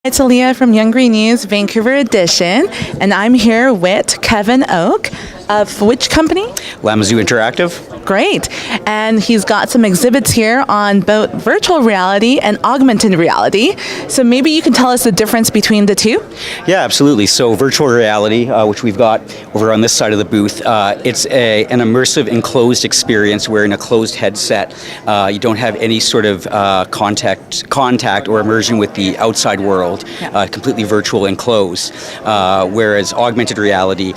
It's Aliya from Young Green News, Vancouver edition, and I'm here with Kevin Oak of which company? Lamazoo Interactive. Great. And he's got some exhibits here on both virtual reality and augmented reality. So maybe you can tell us the difference between the two? Yeah, absolutely. So virtual reality, which we've got over on this side of the booth, it's an immersive enclosed experience where in a closed headset, you don't have any sort of contact or immersion with the outside world, completely virtual and closed. Whereas augmented reality,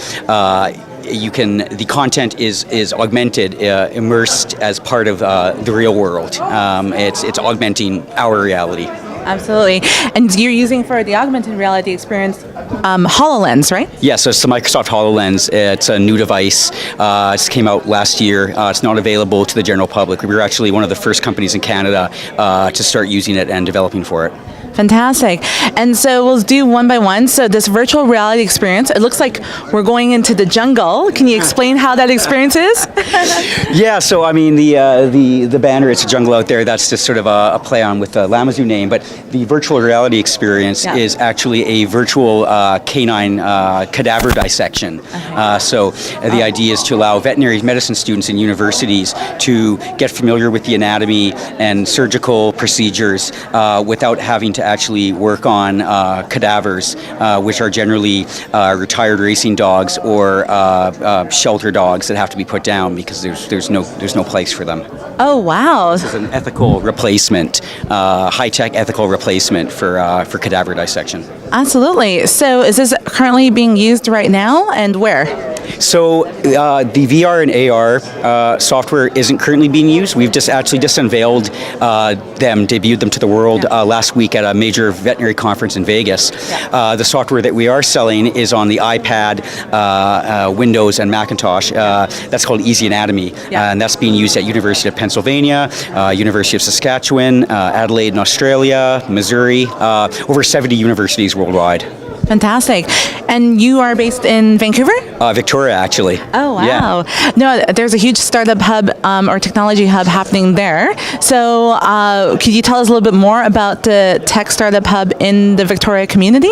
the content is augmented, immersed as part of the real world. It's augmenting our reality. Absolutely. And you're using for the augmented reality experience Hololens, right? Yeah, so it's the Microsoft Hololens. It's a new device. It came out last year. It's not available to the general public. We were actually one of the first companies in Canada to start using it and developing for it. Fantastic. And so we'll do one by one. So this virtual reality experience, it looks like we're going into the jungle. Can you explain how that experience is? Yeah, so I mean the banner, it's a jungle out there. That's just sort of a play on with the Lamazoo name. But the virtual reality experience is actually a virtual canine cadaver dissection. So the idea is to allow veterinary medicine students in universities to get familiar with the anatomy and surgical procedures without having to actually work on cadavers, which are generally retired racing dogs or shelter dogs that have to be put down because there's no place for them. Oh wow! This is an ethical replacement, high-tech ethical replacement for cadaver dissection. Absolutely. So is this currently being used right now, and where? So the VR and AR software isn't currently being used. We've just unveiled debuted them to the world last week at a major veterinary conference in Vegas. The software that we are selling is on the iPad, Windows, and Macintosh. That's called Easy Anatomy, and that's being used at University of Pennsylvania, University of Saskatchewan, Adelaide in Australia, Missouri, over 70 universities worldwide. Fantastic. And you are based in Vancouver? Victoria, actually. Oh, wow. Yeah. No, there's a huge startup hub or technology hub happening there. So could you tell us a little bit more about the tech startup hub in the Victoria community?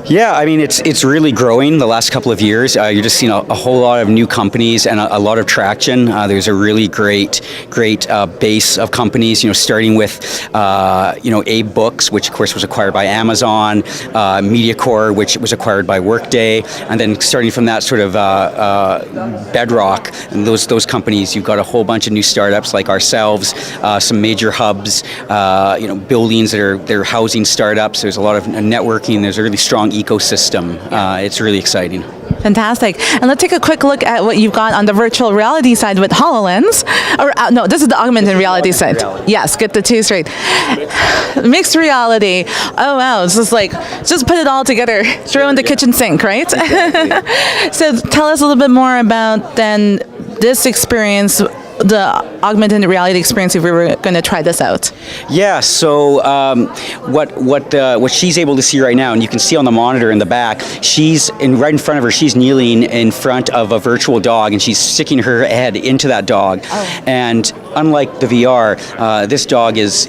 Yeah, I mean, it's really growing the last couple of years. You're just seeing a whole lot of new companies and a lot of traction. There's a really great base of companies, starting with, Abe Books, which of course was acquired by Amazon, MediaCore, which was acquired by Workday, and then starting from that sort of bedrock, and those companies, you've got a whole bunch of new startups like ourselves, some major hubs, buildings they're housing startups. There's a lot of networking. There's a really strong ecosystem. It's really exciting. Fantastic. And let's take a quick look at what you've got on the virtual reality side with HoloLens. No, this is the augmented reality side. Yes, get the two straight. Mixed reality. Oh, wow. It's just put it all together. Throw in the kitchen sink, right? So tell us a little bit more about then this experience, the augmented reality experience, if we were going to try this out. Yeah, so what she's able to see right now, and you can see on the monitor in the back, right in front of her, she's kneeling in front of a virtual dog, and she's sticking her head into that dog. Oh. And unlike the VR, this dog is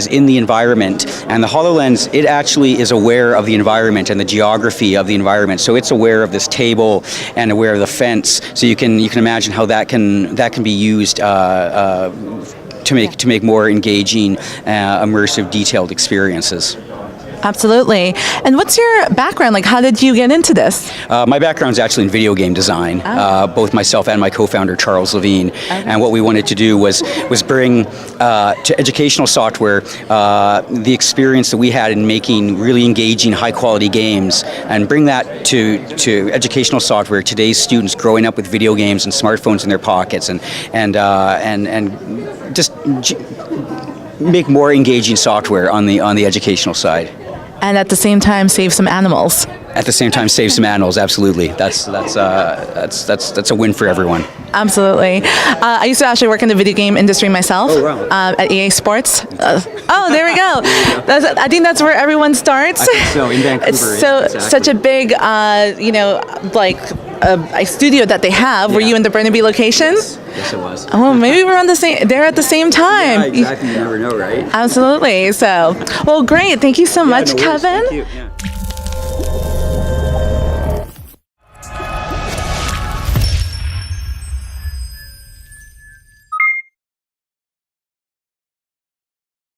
in the environment, and the HoloLens, it actually is aware of the environment and the geography of the environment. So it's aware of this table and aware of the fence. So you can imagine how that can be used to make more engaging, immersive, detailed experiences. Absolutely. And what's your background? Like, how did you get into this? My background is actually in video game design, both myself and my co-founder, Charles Levine. Okay. And what we wanted to do was bring to educational software the experience that we had in making really engaging, high-quality games, and bring that to educational software, today's students growing up with video games and smartphones in their pockets, and just make more engaging software on the educational side. And at the same time, save some animals. At the same time, save some animals. Absolutely, that's a win for everyone. Absolutely. I used to actually work in the video game industry myself. Oh, wow. At EA Sports. There we go. I think that's where everyone starts. I think so, in Vancouver. It's such a big, a studio that they have. Were Yeah. you in the Burnaby location? Yes, it was. Oh, maybe we're on the same. They're at the same time. Yeah, exactly. You never know, right? Absolutely. So, well, great. Thank you so much, No worries. Kevin. Thank you. Yeah.